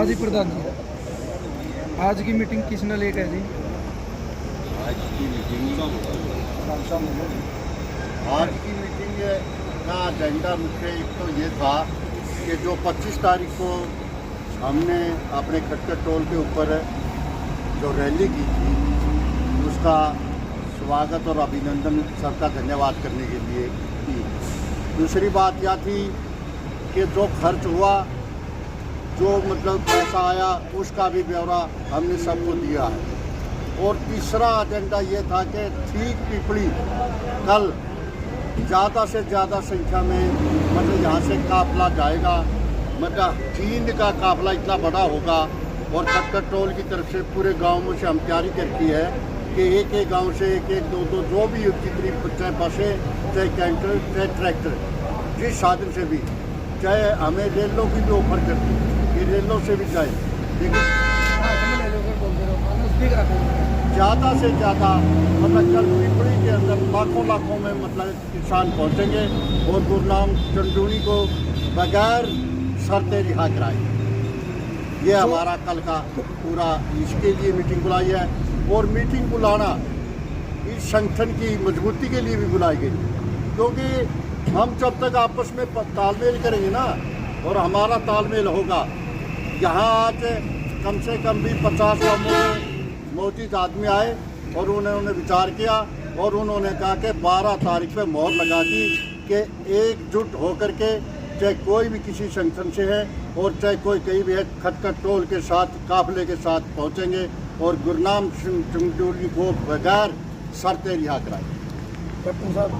हाँ जी प्रधान जी, आज की मीटिंग किसने लेकर है जी? आज की मीटिंग का एजेंडा मुख्य एक तो ये था कि जो 25 तारीख को हमने अपने खटखट टोल के ऊपर जो रैली की थी उसका स्वागत और अभिनंदन सबका धन्यवाद करने के लिए की। दूसरी बात यह थी कि जो खर्च हुआ, जो मतलब पैसा आया, उसका भी ब्यौरा हमने सबको दिया है। और तीसरा एजेंडा ये था कि ठीक पिपली कल ज़्यादा से ज़्यादा संख्या में मतलब यहाँ से काफिला जाएगा, मतलब 3 का काफिला इतना बड़ा होगा। और खटखट टोल की तरफ से पूरे गाँव से हम तैयारी करती है कि एक एक गांव से एक एक दो जो भी जितनी चाहे बसें, चाहे कैंटर, चाहे ट्रैक्टर, जिस साधन से भी, चाहे हमें रेलों की भी ऑफर करती है कि रेलों से भी जाए, लेकिन ज़्यादा से ज़्यादा मतलब कल पिपली के अंदर लाखों में मतलब किसान पहुँचेंगे और गुरनाम चंदूनी को बगैर शर्तें रिहा कराएंगे। ये हमारा कल का पूरा इसके लिए मीटिंग बुलाई है। और मीटिंग बुलाना इस संगठन की मजबूती के लिए भी बुलाई गई, क्योंकि हम जब तक आपस में तालमेल करेंगे ना, और हमारा तालमेल होगा। यहाँ आज कम से कम भी 50 गाँवों में मौजूद आदमी आए और उन्होंने विचार किया और उन्होंने कहा कि 12 तारीख पे मोहर लगा दी कि एकजुट होकर के, चाहे कोई भी किसी संगठन से है और चाहे कोई कहीं भी है, खटखट टोल के साथ काफिले के साथ पहुँचेंगे और गुरनाम चंदूनी को बगैर शर्तें रिहा कराएंगे। कैप्टन साहब,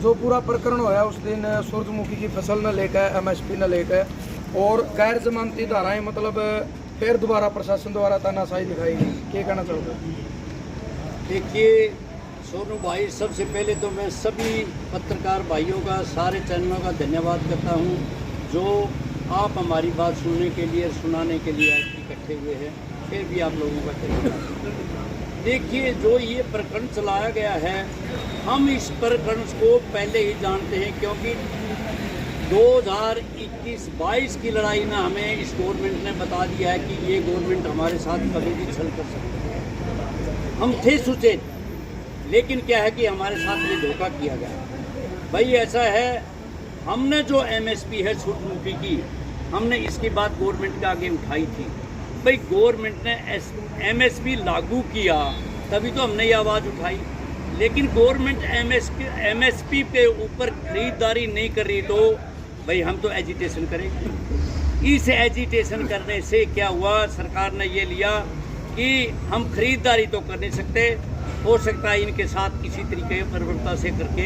जो पूरा प्रकरण होया उस दिन सूरजमुखी की फसल न लेकर, MSP न लेकर और गैर जमानती धाराएं मतलब फिर दोबारा प्रशासन द्वारा तानाशाही दिखाई गई, क्या कहना चाहोगे? देखिए सोनू भाई, सबसे पहले तो मैं सभी पत्रकार भाइयों का, सारे चैनलों का धन्यवाद करता हूं जो आप हमारी बात सुनने के लिए, सुनाने के लिए आज इकट्ठे हुए हैं। फिर भी आप लोगों का धन्यवाद। देखिए, जो ये प्रकरण चलाया गया है, हम इस प्रकरण को पहले ही जानते हैं, क्योंकि 2021-22 की लड़ाई में हमें इस गवर्नमेंट ने बता दिया है कि ये गवर्नमेंट हमारे साथ कभी भी छल कर सकती है। हम थे सुचेत, लेकिन क्या है कि हमारे साथ ये धोखा किया गया। भाई ऐसा है, हमने जो MSP है सूरजमुखी की, हमने इसकी बात गवर्नमेंट के आगे उठाई थी। भाई गवर्नमेंट ने MSP लागू किया तभी तो हमने ये आवाज़ उठाई, लेकिन गवर्नमेंट MSP पे ऊपर खरीदारी नहीं कर रही तो भाई हम तो एजिटेशन करेंगे। इस एजिटेशन करने से क्या हुआ, सरकार ने ये लिया कि हम खरीदारी तो कर नहीं सकते, हो सकता है इनके साथ किसी तरीके प्रवृत्ता से करके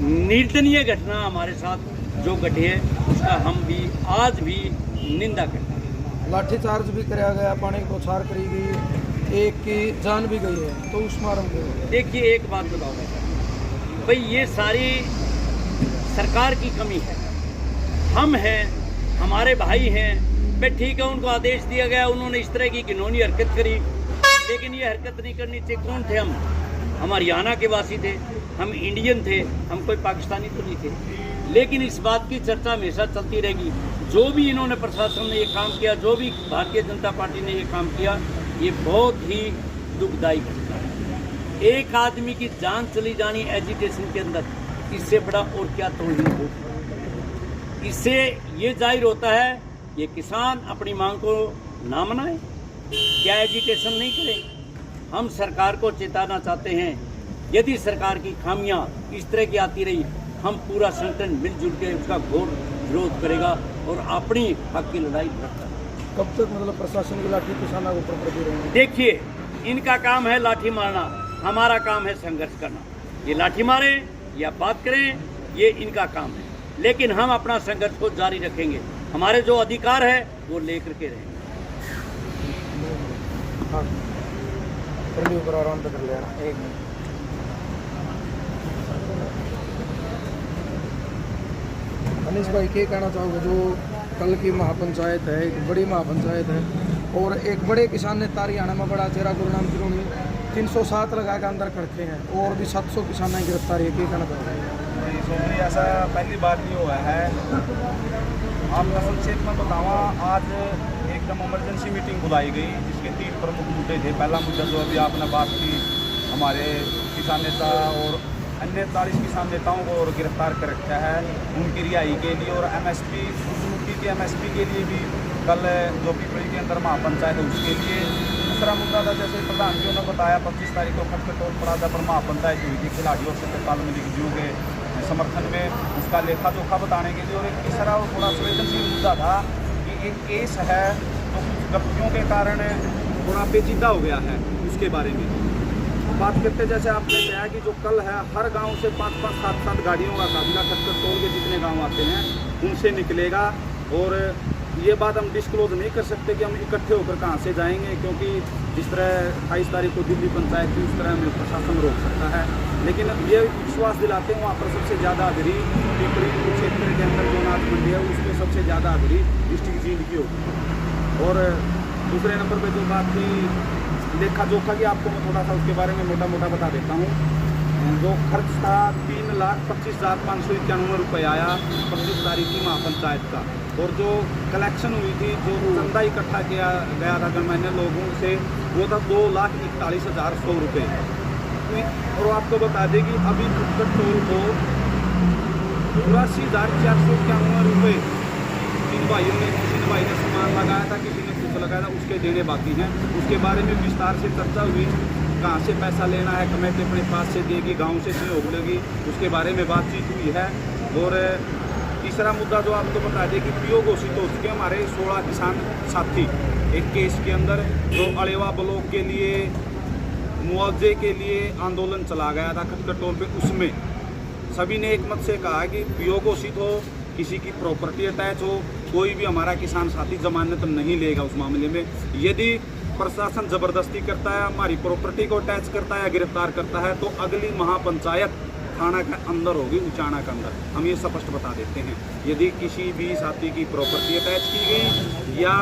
निंदनीय घटना हमारे साथ जो घटी है उसका हम भी आज भी निंदा करते हैं। लाठीचार्ज भी कराया गया, पानी की बौछार करी गई, एक की जान भी गई है, तो उस मारम के देखिए एक बात बताओ भाई, ये सारी सरकार की कमी है। हम हैं, हमारे भाई हैं, भाई ठीक है, उनको आदेश दिया गया, उन्होंने इस तरह की घिनौनी हरकत करी, लेकिन ये हरकत नहीं करनी चाहिए। कौन थे हम हरियाणा के वासी थे, हम इंडियन थे, हम कोई पाकिस्तानी तो नहीं थे। लेकिन इस बात की चर्चा हमेशा चलती रहेगी। जो भी इन्होंने प्रशासन ने ये काम किया, जो भी भारतीय जनता पार्टी ने ये काम किया, ये बहुत ही दुखदायी घटना है। एक आदमी की जान चली जानी एजिटेशन के अंदर, इससे बड़ा और क्या तौहीन हो। इससे ये जाहिर होता है ये किसान अपनी मांग को ना मनाए, क्या एजिटेशन नहीं करें। हम सरकार को चेताना चाहते हैं, यदि सरकार की खामियां इस तरह की आती रही, हम पूरा संगठन मिलजुल के उसका घोर विरोध करेगा और अपनी हक की लड़ाई लड़ेगा। कब तक मतलब प्रशासन की लाठी किसानों को ऊपर पड़ती रहेंगी? देखिए, इनका काम है लाठी मारना, हमारा काम है संघर्ष करना। ये लाठी मारें या बात करें, ये इनका काम है, लेकिन हम अपना संघर्ष को जारी रखेंगे। हमारे जो अधिकार है वो लेकर के रहेंगे। हाँ, कर लियो, आराम से कर लेना, 1 मिनट। अनिश भाई, क्या कहना चाहोगे? जो कल की महापंचायत है, एक बड़ी महापंचायत है, और एक बड़े किसान ने हरियाणा में बड़ा चेहरा गुरनाम चंदूनी 307 लगा के अंदर करते हैं और भी 700 किसानों की गिरफ्तारी है, क्या कहना चाहोगे? ऐसा पहली बार नहीं हुआ है। आपका संक्षेप में बतावा, आज एक एकदम इमरजेंसी मीटिंग बुलाई गई, जिसके 3 प्रमुख मुद्दे थे। पहला मुद्दा जो अभी आपने बात की, हमारे किसान नेता और अन्य 40 किसान नेताओं को और गिरफ्तार कर रखा है, उनकी रिहाई के लिए और MSP सूरजमुखी के MSP के लिए भी कल जो पिपली के अंदर महापंचायत है उसके लिए। दूसरा मुद्दा था, जैसे प्रधान जी ने बताया, 25 तारीख को खटखट टोल प्लाजा पर महापंचायत हुई थी खिलाड़ियों से तालमेल जीव के समर्थन में, उसका लेखा जोखा बताने के लिए। और एक तीसरा और थोड़ा संवेदनशील मुद्दा था कि एक केस है जो कुछ गलतियों के कारण थोड़ा पेचीदा हो गया है, उसके बारे में बात करते। जैसे आपने कहा कि जो कल है, हर गांव से 5-5, 7-7 गाड़ियों का काफिला खटखट टोल के जितने गांव आते हैं उनसे निकलेगा। और ये बात हम डिस्क्लोज नहीं कर सकते कि हम इकट्ठे होकर कहाँ से जाएंगे, क्योंकि जिस तरह 28 तारीख को दिल्ली पंचायत की, उस तरह हमें प्रशासन रोक सकता है। लेकिन ये विश्वास दिलाते हैं, वहाँ पर सबसे ज़्यादा हाजिरी पिपली क्षेत्र के अंदर जो नाथ मंडी है उसमें सबसे ज़्यादा हाजिरी डिस्ट्रिक्ट जींद की होगी। और दूसरे नंबर पर जो बात थी लेखा जोखा की, आपको मैं थोड़ा सा उसके बारे में मोटा मोटा बता देता हूँ। जो खर्च था 3,25,591 रुपये आया 25 तारीख की महापंचायत का। और जो कलेक्शन हुई थी, जो चंदा इकट्ठा किया गया था गणमान्य लोगों से, वो था 2,41,100 रुपये। और आपको बता दें कि अभी खटखट टोल को 84,491 रुपये जिन भाइयों ने, किसी भाई ने सामान लगाया था, किसी ने कुछ लगाया था, उसके देने बाकी हैं। उसके बारे में विस्तार से चर्चा हुई, कहाँ से पैसा लेना है, कमेटी अपने पास से देगी, गांव से सहयोग लेगी, उसके बारे में बातचीत हुई है। और तीसरा मुद्दा जो आपको बता दें कि पीओ घोषित हो चुके हमारे 16 किसान साथी एक केस के अंदर, जो अलेवा ब्लॉक के लिए मुआवजे के लिए आंदोलन चला गया था खटखट टोल पे, उसमें सभी ने एक मत से कहा कि पीओ घोषित हो, किसी की प्रॉपर्टी अटैच हो, कोई भी हमारा किसान साथी जमानत नहीं लेगा उस मामले में। यदि प्रशासन जबरदस्ती करता है, हमारी प्रॉपर्टी को अटैच करता है या गिरफ्तार करता है, तो अगली महापंचायत थाना के अंदर होगी, उचाना के अंदर। हम ये स्पष्ट बता देते हैं, यदि किसी भी साथी की प्रॉपर्टी अटैच की गई या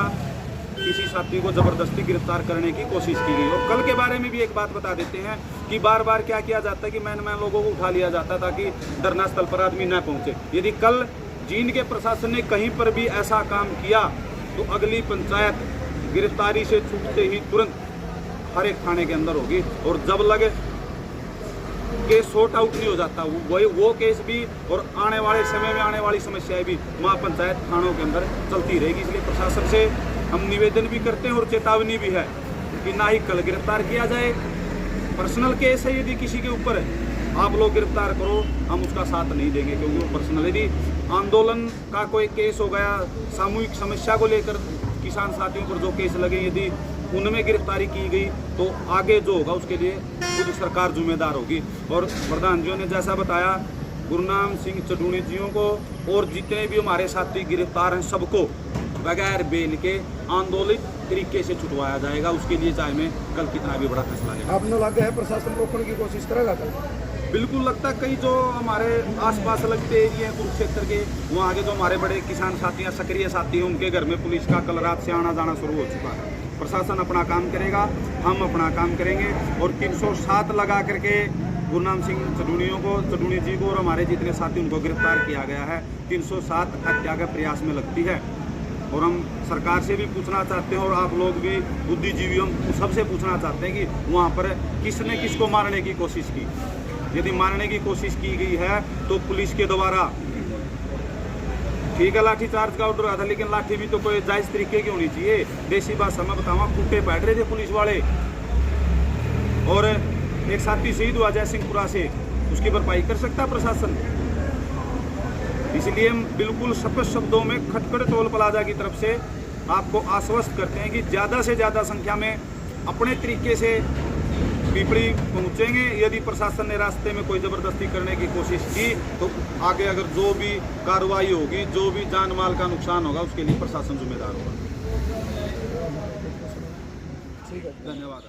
किसी साथी को जबरदस्ती गिरफ्तार करने की कोशिश की गई। और कल के बारे में भी एक बात बता देते हैं कि बार बार क्या किया जाता है कि मैन लोगों को उठा लिया जाता था कि धरना स्थल पर आदमी न पहुंचे। यदि कल जींद के प्रशासन ने कहीं पर भी ऐसा काम किया तो अगली पंचायत गिरफ्तारी से छूटते ही तुरंत हर एक थाने के अंदर होगी। और जब लगे केस सॉर्ट आउट नहीं हो जाता वो केस भी, और आने वाले समय में आने वाली समस्याएं भी महापंचायत थानों के अंदर चलती रहेगी। इसलिए प्रशासन से हम निवेदन भी करते हैं और चेतावनी भी है कि ना ही कल गिरफ्तार किया जाए। पर्सनल केस है, यदि किसी के ऊपर आप लोग गिरफ्तार करो, हम उसका साथ नहीं देंगे, क्योंकि वो पर्सनल। यदि आंदोलन का कोई केस हो गया, सामूहिक समस्या को लेकर किसान साथियों पर जो केस लगे, यदि उनमें गिरफ्तारी की गई तो आगे जो होगा उसके लिए खुद सरकार जिम्मेदार होगी। और प्रधान जी ने जैसा बताया, गुरनाम सिंह चडूणी जियों को और जितने भी हमारे साथी गिरफ्तार हैं सबको बगैर बेल के आंदोलित तरीके से छुटवाया जाएगा। उसके लिए चाहे मैं कल कितना भी बड़ा फैसला लेगा। आपने लगा है प्रशासन रोकने की कोशिश करेगा कल? बिल्कुल लगता है। कई जो हमारे आसपास लगते एरिया हैं कुरुक्षेत्र के, वहाँ के जो हमारे बड़े किसान साथी हैं, सक्रिय साथी हैं, उनके घर में पुलिस का कल रात से आना जाना शुरू हो चुका है। प्रशासन अपना काम करेगा, हम अपना काम करेंगे। और 307 लगा करके गुरनाम सिंह चडूणी जी को और हमारे जितने साथी उनको गिरफ्तार किया गया है। 307 हत्या के प्रयास में लगती है। और हम सरकार से भी पूछना चाहते हैं, और आप लोग भी बुद्धिजीवी, हम सबसे पूछना चाहते हैं कि वहाँ पर किसने किसको मारने की कोशिश की। यदि मारने की कोशिश की गई है तो पुलिस के द्वारा, ठीक है लाठी चार्ज का ऑर्डर आता, लेकिन लाठी भी तो कोई जायज तरीके की होनी चाहिए। देसी भाषा में बताऊँ, कुत्ते बैठ रहे थे पुलिस वाले, और एक साथी शहीद हुआ जयसिंहपुरा से, उसकी भरपाई कर सकता है प्रशासन। इसलिए हम बिल्कुल स्पष्ट शब्दों में खटखट टोल प्लाजा की तरफ से आपको आश्वस्त करते हैं कि ज़्यादा से ज़्यादा संख्या में अपने तरीके से पिपली पहुंचेंगे। यदि प्रशासन ने रास्ते में कोई ज़बरदस्ती करने की कोशिश की तो आगे अगर जो भी कार्रवाई होगी, जो भी जान माल का नुकसान होगा, उसके लिए प्रशासन जिम्मेदार होगा। ठीक है, धन्यवाद।